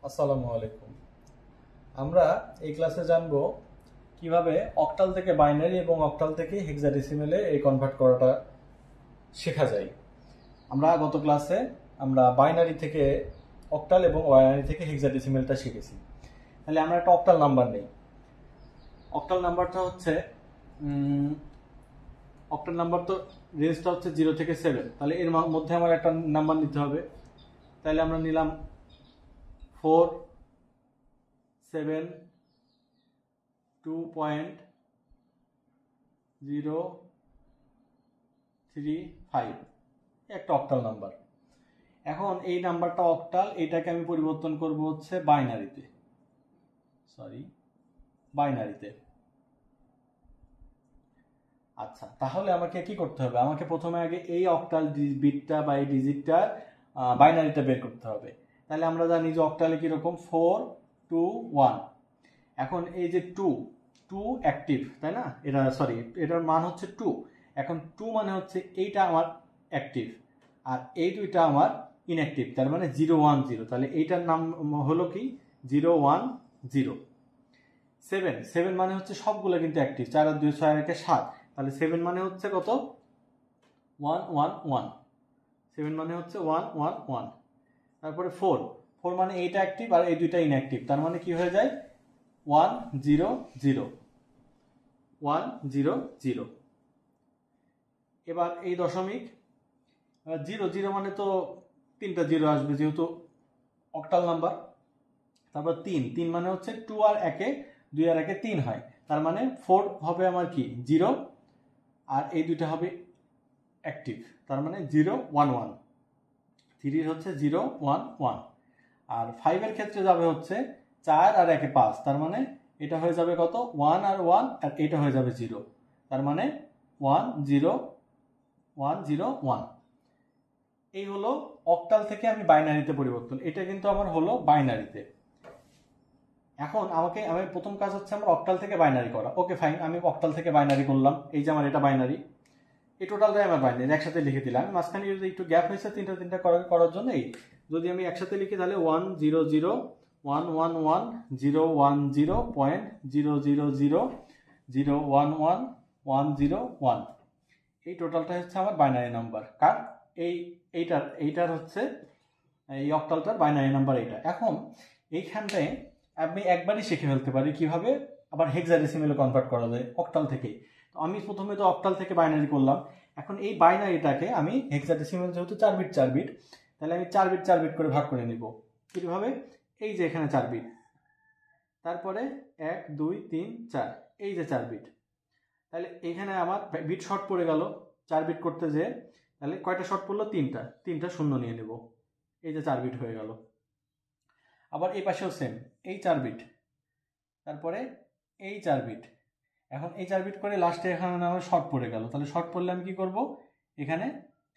আসসালামু আলাইকুম। আমরা এই ক্লাসে জানবো কিভাবে অক্টাল থেকে বাইনারি এবং অক্টাল থেকে হেক্সাডেসিমেলে এই কনভার্ট করাটা শেখা যায়। আমরা গত ক্লাসে বাইনারি থেকে অক্টাল এবং বাইনারি থেকে হেক্সাডেসিমেলটা শিখেছি। তাহলে আমরা একটা অক্টাল নাম্বার নেই। অক্টাল নাম্বারটা হচ্ছে অক্টাল নাম্বার তো রেঞ্জটা হচ্ছে 0 থেকে 7। তাহলে এর মধ্যে আমার একটা নাম্বার নিতে হবে। তাহলে আমরা নিলাম 4 7 2.035 একটা অক্টাল নাম্বার। এখন এই নাম্বারটা অক্টাল, এটাকে আমি পরিবর্তন করব হচ্ছে বাইনারিতে। আচ্ছা, তাহলে আমাকে কি করতে হবে? আমাকে প্রথমে আগে এই অক্টাল বিটটা বা এই ডিজিটটা বাইনারিটা বের করতে হবে। তাহলে আমরা জানি যে অক্টালে কিরকম 4 2 1। এখন এই যে 2 অ্যাক্টিভ, তাই না? এটার মান হচ্ছে 2। এখন 2 মানে হচ্ছে এইটা আমার অ্যাক্টিভ আর এই দুইটা আমার ইনঅ্যাক্টিভ, তার মানে 0 1 0। তাহলে এইটার নাম হলো কি 0 1 0। 7 মানে হচ্ছে সবগুলো কিন্তু অ্যাক্টিভ, 4 আর 2 6 আর 1 7। তাহলে 7 মানে হচ্ছে কত? 1 1 1। 7 মানে হচ্ছে 1 1 1। তারপরে 4 মানে এইটা অ্যাক্টিভ আর এই দুইটা ইনঅ্যাক্টিভ, তার মানে কি হয়ে যায় 1 0 0 1 0 0। এবার এই দশমিক 0 0 মানে তো তিনটা জিরো আসবে যেহেতু অক্টাল নাম্বার। তারপর 3 মানে হচ্ছে 2 আর 1 2 আর 1 3 হয়, তার মানে 4 হবে আমার কি 0 আর এই দুইটা হবে অ্যাক্টিভ, তার মানে 0 1 1। 3 হচ্ছে 0 1 1। আর 5 এর ক্ষেত্রে যাবে হচ্ছে 4 আর 1 5, তার মানে এটা হয়ে যাবে কত 1 আর 1 আর এটা হয়ে যাবে 0, তার মানে 1 0 1 0 1। এই হলো অক্টাল থেকে আমি বাইনারিতে পরিবর্তন। এটা কিন্তু আমার হলো বাইনারিতে। এখন আমি প্রথম কাজ হচ্ছে আমার অক্টাল থেকে বাইনারি করা। ওকে ফাইন, আমি অক্টাল থেকে বাইনারি করলাম। এই যে আমার এটা বাইনারি, এই টোটালটাই আমার বাইনারি একসাথে লিখে দিলাম। মাঝখানে যদি একটু গ্যাপ হয়েছে তিনটা করার জন্য, এই যদি আমি একসাথে লিখি তাহলে 1 0 0 1 1 1 0 1 0.000 0 1 1 1 0 1। এই টোটালটা হচ্ছে আমার বাইনারি নাম্বার। কার? এইটার হচ্ছে এই অক্টালটার বাইনারি নাম্বার এইটা। এখন এইখানটায় আমি একবারই শিখে ফেলতে পারি কিভাবে আবার হেক্সাডেসিমেলে কনভার্ট করা যায় অক্টাল থেকে। তো আমি প্রথমে তো অক্টাল থেকে বাইনারি করলাম। এখন এই বাইনারিটাকে আমি হেক্সাডেসিমেল যেহেতু 4 বিট 4 বিট, তাহলে আমি 4 বিট 4 বিট করে ভাগ করে নিব। কিভাবে? এই যে এখানে 4 বিট, তারপরে 1 2 3 4, এই যে 4 বিট। তাহলে এইখানে আমার বিট শর্ট পড়ে গেল 4 বিট করতে যেয়ে। তাহলে কয়টা শর্ট পড়লো? তিনটা শূন্য নিয়ে নেব। এই যে 4 বিট হয়ে গেল। আবার এই পাশেও সেম, এই 4 বিট, তারপরে এই 4 বিট। এখন এই 4 বিট করে লাস্টে এখানে আমার শর্ট পড়ে গেল। তাহলে শর্ট পড়লে আমি কি করব? এখানে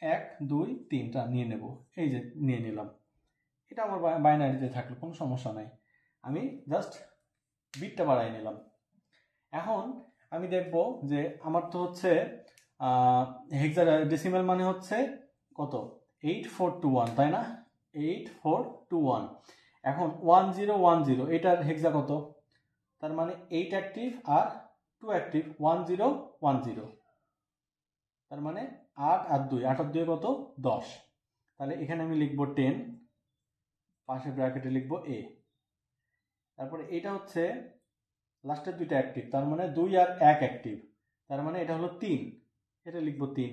1 2 3টা নিয়ে নেব। এই যে নিয়ে নিলাম। এটা আমার বাইনারিতে থাকলো, কোনো সমস্যা নাই। আমি জাস্ট বিটটা বাড়াই নিলাম। এখন আমি দেখব যে আমার তো হচ্ছে হেক্সাডেসিমাল মানে হচ্ছে কত 8421, তাই না? 8421। এখন 1010 এটার হেক্সা কত? তার মানে 8 অ্যাক্টিভ আর 2 অ্যাক্টিভ 1010, তার মানে 8 আর 2, 8 আর 2 কত 10। তাহলে এখানে আমি লিখবো 10, পাশে ব্র্যাকেটে লিখবো a। তারপরে এটা হচ্ছে লাস্টের দুইটা অ্যাক্টিভ, তার মানে 2 আর 1 অ্যাক্টিভ, তার মানে এটা হলো 3, এটা লিখবো 3।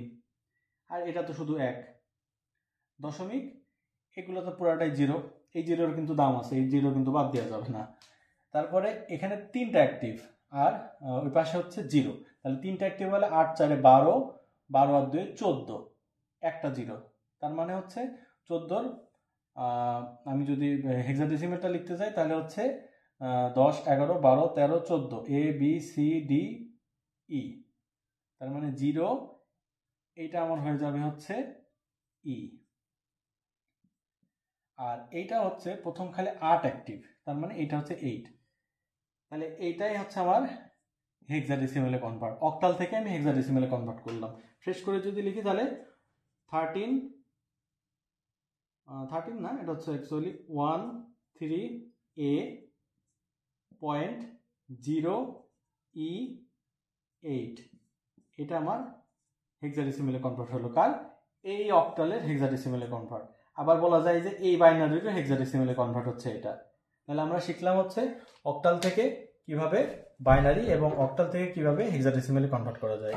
আর এটা তো শুধু 1 দশমিক, এগুলো তো পুরাটাই 0। এই জিরোর কিন্তু দাম আছে, এই জিরো কিন্তু বাদ দেওয়া যাবে না। তারপরে এখানে 3টা অ্যাক্টিভ আর ওই পাশে হচ্ছে 0, তাহলে 3টা অ্যাক্টিভ হলে 8 4 12, 12 আর 2 14, একটা 0, তার মানে হচ্ছে 14। আমি যদি হেক্সাডেসিমেলটা লিখতে চাই তাহলে হচ্ছে 10 11 12 13 14 A B C D E, তার মানে 0, এইটা আমার হয়ে যাবে হচ্ছে ই। আর এইটা হচ্ছে প্রথম খালি 8 অ্যাক্টিভ, তার মানে এইটা হচ্ছে 8। তাহলে এইটাই হচ্ছে আমার হেক্সাডেসিমেলে কনভার্ট। অক্টাল থেকে আমি হেক্সাডেসিমেলে কনভার্ট করলাম। ফ্রেশ করে যদি লিখি তাহলে 13 না, এটা হচ্ছে অ্যাকচুয়ালি 1 3A.0E8 এটা আমার হেক্সাডেসিমেলে কনভার্ট হলো। কার? এই অক্টালের হেক্সাডেসিমেলে কনভার্ট। আবার বলা যায় যে এই বাইনারিরও হেক্সাডেসিমেলে কনভার্ট হচ্ছে এটা। তাহলে আমরা শিখলাম হচ্ছে অক্টাল থেকে কিভাবে বাইনারি এবং অক্টাল থেকে কিভাবে হেক্সাডেসিমেলে কনভার্ট করা যায়।